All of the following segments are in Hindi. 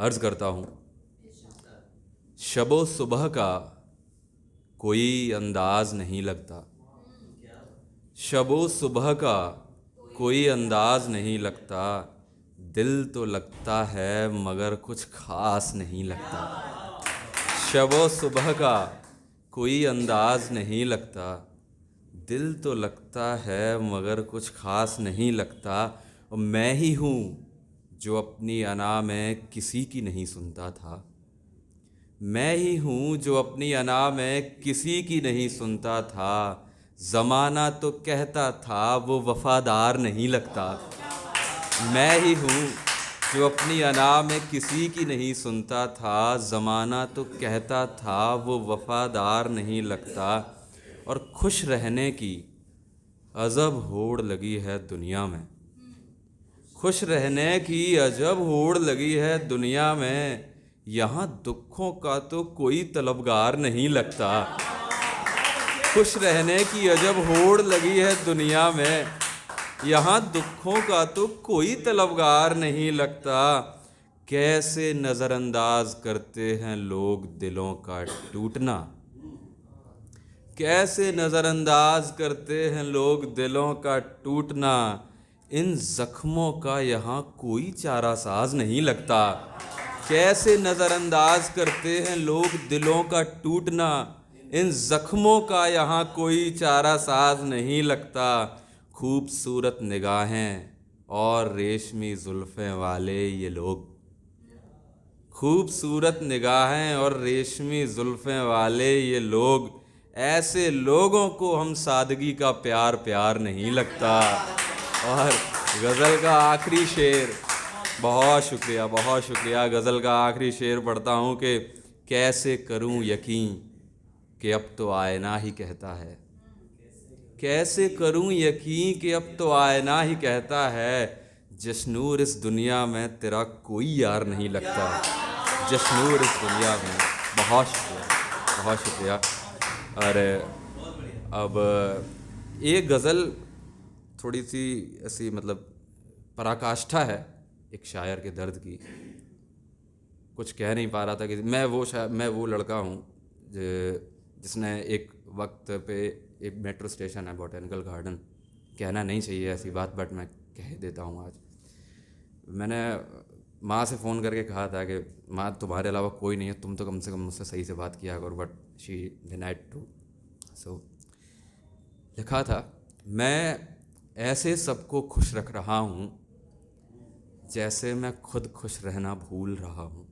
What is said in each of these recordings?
अर्ज़ करता हूँ, शबो सुबह का कोई अंदाज़ नहीं लगता। शबो सुबह का कोई अंदाज़ नहीं लगता। दिल तो लगता है मगर कुछ ख़ास नहीं लगता। शबो सुबह का कोई अंदाज़ नहीं लगता। दिल तो लगता है मगर कुछ ख़ास नहीं लगता। और मैं ही हूँ जो अपनी अना में किसी की नहीं सुनता था। मैं ही हूँ जो अपनी अना में किसी की नहीं सुनता था। ज़माना तो कहता था वो वफ़ादार नहीं लगता। मैं ही हूँ जो अपनी अना में किसी की नहीं सुनता था। ज़माना तो कहता था वो वफ़ादार नहीं लगता। और खुश रहने की अजब होड़ लगी है दुनिया में। खुश रहने की अजब होड़ लगी है दुनिया में। यहाँ दुखों का तो कोई तलबगार नहीं लगता। खुश रहने की अजब होड़ लगी है दुनिया में। यहाँ दुखों का तो कोई तलबगार नहीं लगता। कैसे नज़रअंदाज करते हैं लोग दिलों का टूटना। कैसे नज़रअंदाज करते हैं लोग दिलों का टूटना। इन ज़ख्मों का यहाँ कोई चारा साज नहीं लगता। कैसे नज़रअंदाज करते हैं लोग दिलों का टूटना। इन ज़ख्मों का यहाँ कोई चारा साज नहीं लगता। खूबसूरत निगाहें और रेशमी जुल्फ़ें वाले ये लोग। खूबसूरत निगाहें और रेशमी जुल्फ़ें वाले ये लोग। ऐसे लोगों को हम सादगी का प्यार प्यार नहीं लगता। और गज़ल का आखिरी शेर, बहुत शुक्रिया। गज़ल का आखिरी शेर पढ़ता हूँ कि कैसे करूँ यकीन कि अब तो आईना ही कहता है। कैसे करूँ यकीन कि अब तो आईना ही कहता है। जशनूर इस दुनिया में तेरा कोई यार नहीं लगता। जशनूर इस दुनिया में। बहुत शुक्रिया। और अब एक गज़ल थोड़ी सी ऐसी मतलब पराकाष्ठा है एक शायर के दर्द की। कुछ कह नहीं पा रहा था कि मैं वो लड़का हूँ जिसने एक वक्त पे एक मेट्रो स्टेशन है बॉटेनिकल गार्डन, कहना नहीं चाहिए ऐसी बात बट मैं कह देता हूँ आज। मैंने माँ से फ़ोन करके कहा था कि माँ तुम्हारे अलावा कोई नहीं है, तुम तो कम से कम मुझसे सही से बात किया करो, बट शी डिनाइड टू। सो लिखा था, मैं ऐसे सबको खुश रख रहा हूँ जैसे मैं खुद खुश रहना भूल रहा हूँ।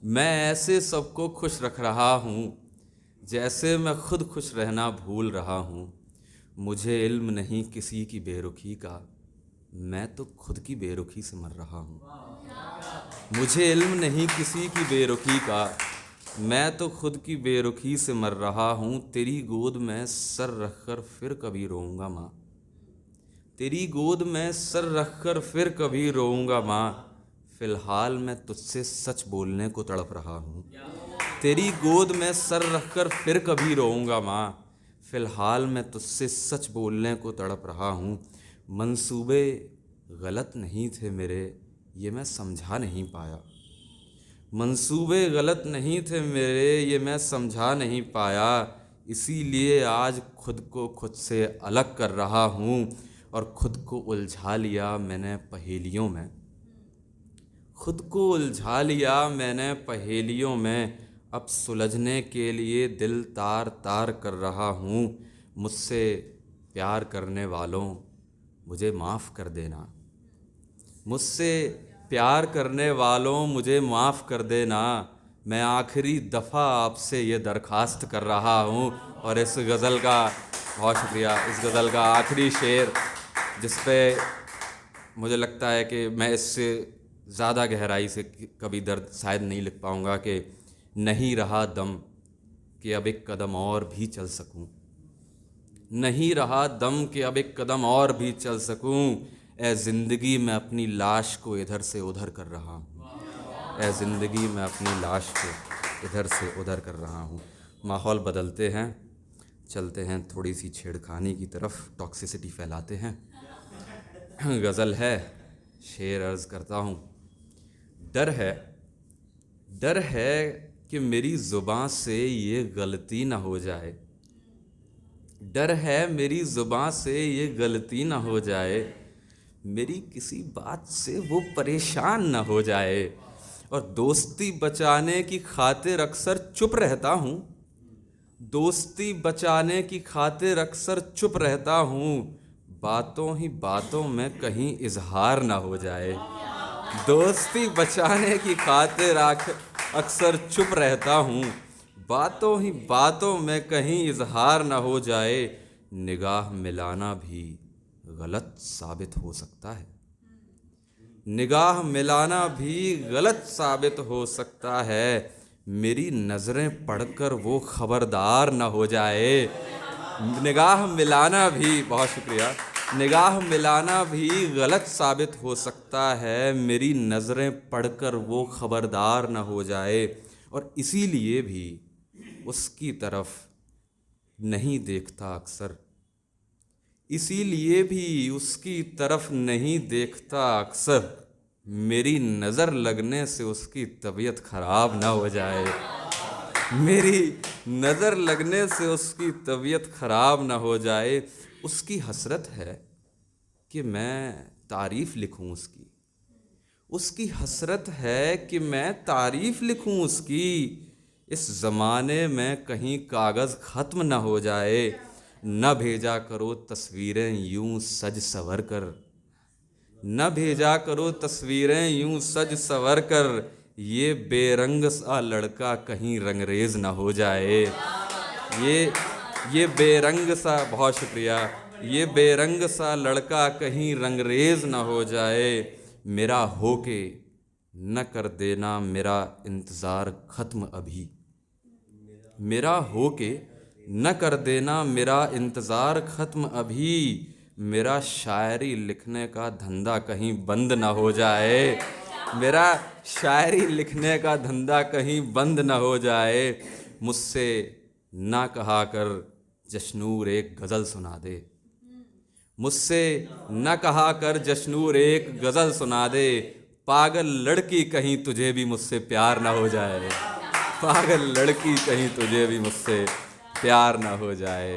मैं ऐसे सबको खुश रख रहा हूँ जैसे मैं खुद खुश रहना भूल रहा हूँ। मुझे इल्म नहीं किसी की बेरुखी का, मैं तो खुद की बेरुखी से मर रहा हूँ। मुझे इल्म नहीं किसी की बेरुखी का, मैं तो खुद की बेरुखी से मर रहा हूँ। तेरी गोद में सर रखकर फिर कभी रोऊंगा माँ। तेरी गोद में सर रखकर फिर कभी रोऊंगा माँ। फ़िलहाल मैं तुझसे सच बोलने को तड़प रहा हूँ। तेरी गोद में सर रखकर फिर कभी रोऊंगा माँ। फ़िलहाल मैं तुझसे सच बोलने को तड़प रहा हूँ। मंसूबे गलत नहीं थे मेरे, ये मैं समझा नहीं पाया। मंसूबे गलत नहीं थे मेरे, ये मैं समझा नहीं पाया। इसीलिए आज खुद को खुद से अलग कर रहा हूँ और खुद को उलझा लिया मैंने पहेलियों में। खुद को उलझा लिया मैंने पहेलियों में। अब सुलझने के लिए दिल तार तार कर रहा हूँ। मुझसे प्यार करने वालों मुझे माफ़ कर देना। मुझसे प्यार करने वालों मुझे माफ़ कर देना। मैं आखिरी दफ़ा आपसे ये दरख्वास्त कर रहा हूँ। और इस गज़ल का बहुत शुक्रिया। इस गज़ल का आखिरी शेर जिस पे मुझे लगता है कि मैं इससे ज़्यादा गहराई से कभी दर्द शायद नहीं लिख पाऊँगा कि नहीं रहा दम कि अब एक कदम और भी चल सकूँ। नहीं रहा दम कि अब एक कदम और भी चल सकूं। ए ज़िंदगी मैं अपनी लाश को इधर से उधर कर रहा हूँ। ए ज़िंदगी मैं अपनी लाश को इधर से उधर कर रहा हूँ। माहौल बदलते हैं, चलते हैं थोड़ी सी छेड़खानी की तरफ, टॉक्सिसिटी फैलाते हैं। गज़ल है, शेर अर्ज़ करता हूँ। डर है, डर है कि मेरी ज़ुबान से ये गलती ना हो जाए, डर है मेरी ज़ुबान से ये गलती ना हो जाए, मेरी किसी बात से वो परेशान ना हो जाए। और दोस्ती बचाने की खातिर अक्सर चुप रहता हूँ, दोस्ती बचाने की खातिर अक्सर चुप रहता हूँ, बातों ही बातों में कहीं इजहार ना हो जाए। दोस्ती बचाने की खातिर अक्सर चुप रहता हूँ, बातों ही बातों में कहीं इजहार ना हो जाए। निगाह मिलाना भी गलत साबित हो सकता है, निगाह मिलाना भी गलत साबित हो सकता है। मेरी नज़रें पढ़कर वो खबरदार ना हो जाए। निगाह मिलाना भी, बहुत शुक्रिया, निगाह मिलाना भी गलत साबित हो सकता है। मेरी नज़रें पढ़कर वो खबरदार ना हो जाए। और इसीलिए भी उसकी तरफ नहीं देखता अक्सर, इसीलिए भी उसकी तरफ नहीं देखता अक्सर। मेरी नज़र लगने से उसकी तबीयत ख़राब ना हो जाए, मेरी नज़र लगने से उसकी तबीयत ख़राब ना हो जाए। उसकी हसरत है कि मैं तारीफ़ लिखूं उसकी, उसकी हसरत है कि मैं तारीफ़ लिखूं उसकी। इस ज़माने में कहीं कागज़ ख़त्म ना हो जाए, न भेजा करो तस्वीरें यूं सज सवर कर, न भेजा करो तस्वीरें यूं सज सवर कर। ये बेरंग सा लड़का कहीं रंगरेज ना हो जाए। ये ये बेरंग सा, बहुत शुक्रिया, ये बेरंग सा लड़का कहीं रंगरेज ना हो जाए। मेरा होके न कर देना मेरा इंतज़ार ख़त्म अभी, मेरा होके न कर देना मेरा इंतज़ार ख़त्म अभी। मेरा शायरी लिखने का धंधा कहीं बंद ना हो जाए, मेरा शायरी लिखने का धंधा कहीं बंद ना हो जाए। मुझसे ना कहा कर जशनूर एक गज़ल सुना दे, मुझसे न कहा कर जशनूर एक गज़ल सुना दे। पागल लड़की कहीं तुझे भी मुझसे प्यार ना हो जाए, पागल लड़की कहीं तुझे भी मुझसे प्यार ना हो जाए।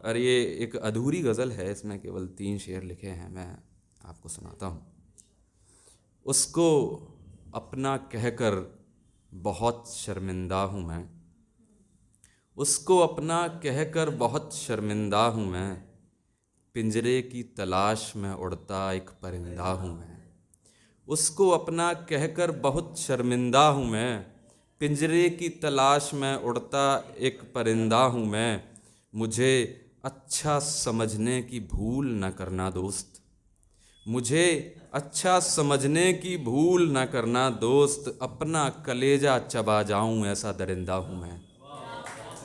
और ये एक अधूरी गज़ल है, इसमें केवल 3 शेर लिखे हैं, मैं आपको सुनाता हूँ। उसको अपना कहकर बहुत शर्मिंदा हूँ मैं, उसको अपना कहकर बहुत शर्मिंदा हूँ मैं। पिंजरे की तलाश में उड़ता एक परिंदा हूँ मैं, उसको अपना कहकर बहुत शर्मिंदा हूँ मैं। पिंजरे की तलाश में उड़ता एक परिंदा हूँ मैं। मुझे अच्छा समझने की भूल न करना दोस्त, मुझे अच्छा समझने की भूल न करना दोस्त। अपना कलेजा चबा जाऊँ ऐसा दरिंदा हूँ मैं,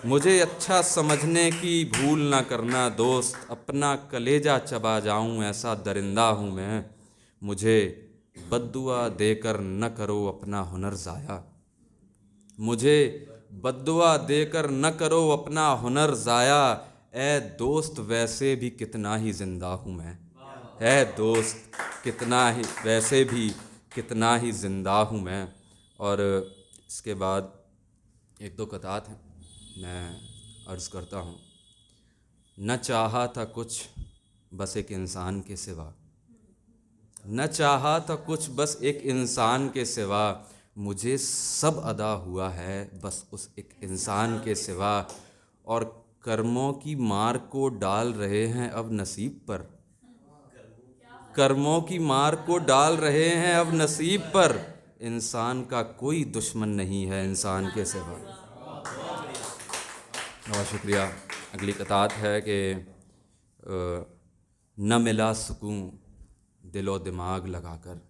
मुझे अच्छा समझने की भूल ना करना दोस्त। अपना कलेजा चबा जाऊं ऐसा दरिंदा हूँ मैं। मुझे बद्दुआ देकर न करो अपना हुनर ज़ाया, मुझे बद्दुआ देकर न करो अपना हुनर ज़ाया। ए दोस्त वैसे भी कितना ही ज़िंदा हूँ मैं, ए दोस्त कितना ही, वैसे भी कितना ही ज़िंदा हूँ मैं। और इसके बाद 1-2 कतात हैं, मैं अर्ज़ करता हूँ। न चाहा था कुछ बस एक इंसान के सिवा, न चाहा था कुछ बस एक इंसान के सिवा। मुझे सब अदा हुआ है बस उस एक इंसान के सिवा। और कर्मों की मार को डाल रहे हैं अब नसीब पर, कर्मों की मार को डाल रहे हैं अब नसीब पर। इंसान का कोई दुश्मन नहीं है इंसान के सिवा। बहुत शुक्रिया। अगली कतात है कि न मिला सुकून दिलो दिमाग लगाकर।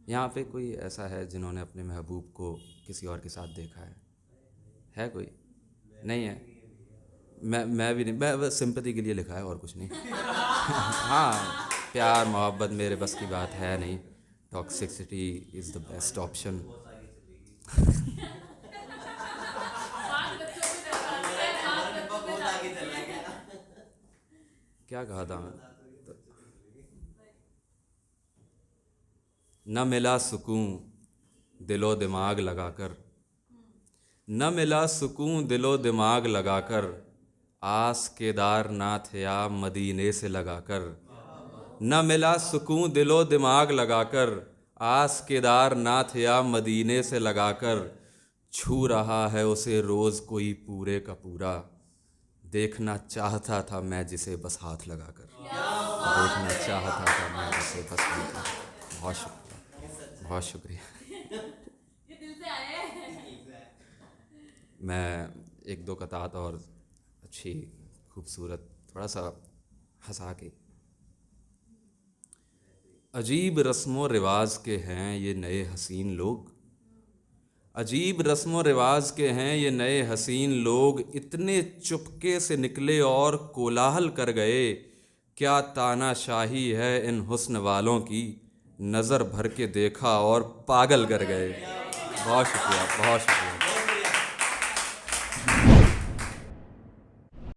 यहाँ पे कोई ऐसा है जिन्होंने अपने महबूब को किसी और के साथ देखा है कोई? नहीं है? मैं भी नहीं, मैं बस सिंपैथी के लिए लिखा है और कुछ नहीं। हाँ, प्यार मोहब्बत मेरे बस की बात है नहीं। Toxicity is the best option. क्या कहा था मैं? न मिला सुकून दिलो दिमाग लगाकर, न मिला सुकून दिलो दिमाग लगाकर, आस केदारनाथ या मदीने से लगाकर। न मिला सुकून दिलो दिमाग लगाकर, आस केदारनाथ या मदीने से लगाकर। छू रहा है उसे रोज़ कोई पूरे का पूरा, देखना चाहता था मैं जिसे बस हाथ लगाकर। देखना चाहता था मैं जिसे बस हाथ लगाकर। बहुत शुक्रिया, बहुत शुक्रिया। मैं एक दो कतात और अच्छी खूबसूरत थोड़ा सा हंसा के। अजीब रस्मो रिवाज के हैं ये नए हसीन लोग, अजीब रस्मो रिवाज के हैं ये नए हसीन लोग। इतने चुपके से निकले और कोलाहल कर गए, क्या तानाशाही है इन हुस्न वालों की, नज़र भर के देखा और पागल कर गए। बहुत शुक्रिया, बहुत शुक्रिया।